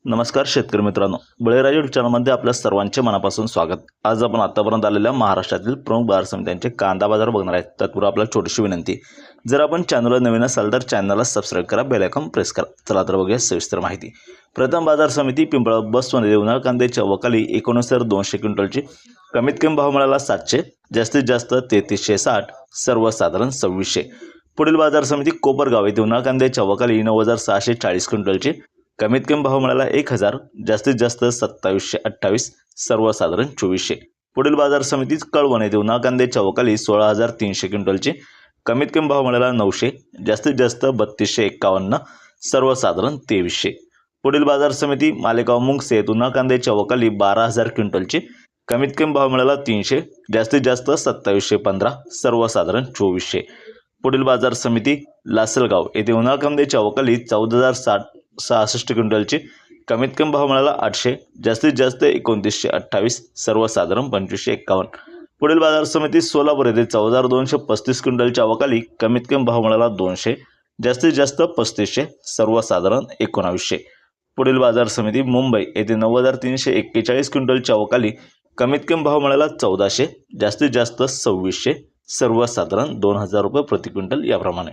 नमस्कार शेतकरी मित्रांनो, बळीराजा यूट्यूब चॅनलमध्ये आपल्या सर्वांचे मनापासून स्वागत। आज आपण आतापर्यंत आलेल्या महाराष्ट्रातील प्रमुख बाजार समित्यांचे कांदा बाजार बघणार आहेत। तत्पूर्वी आपल्याला छोटीशी विनंती, जर आपण चॅनलला नवीन असाल तर चॅनलला सबस्क्राइब करा, बेल आयकॉन प्रेस करा। चला तर बघूया सविस्तर माहिती। प्रथम बाजार समिती पिंपळा बसमध्ये उन्हाळ कांद्याच्या वकाली 19,200 क्विंटलची कमीत कमी भाव मिळाला 700, जास्तीत जास्त 3360, सर्वसाधारण 2600। पुढील बाजार समिती कोपरगाव येथे उन्हाळ कांद्याच्या वकाली 9,640 क्विंटलची कमीत कमी भाव मिळाला 1000, जास्तीत जास्त 2728, सर्वसाधारण 2400। पुढील बाजार समिती कळवण येथे उन्हाळ कांद्याच्या वकाली 16,300 क्विंटलची कमीत कमी भाव मिळाला 900, जास्तीत जास्त 3251, सर्वसाधारण 2300। पुढील बाजार समिती मालेगाव मुंगसे येथे उन्हाळ कांद्याच्या वकाली 12,000 क्विंटलची कमीत कमी भाव मिळाला 300, जास्तीत जास्त 2715, सर्वसाधारण 2400। पुढील बाजार समिती लासलगाव येथे उन्हाळ कांद्याच्या वकाली 14,066 क्विंटलची कमीत कमी भाव मिळाला 800, जास्तीत जास्त 2928, सर्वसाधारण 2551। पुढील बाजार समिती सोलापूर येथे 14,235 क्विंटलच्या वकाली कमीत कमी भाव मिळाला 200, जास्तीत जास्त 3500, सर्वसाधारण 1900। पुढील बाजार समिती मुंबई येथे 9,341 क्विंटलच्या वकाली कमीत कमी भाव मिळाला 1400, जास्तीत जास्त 2600, सर्वसाधारण 2000 रुपये प्रति क्विंटल याप्रमाणे।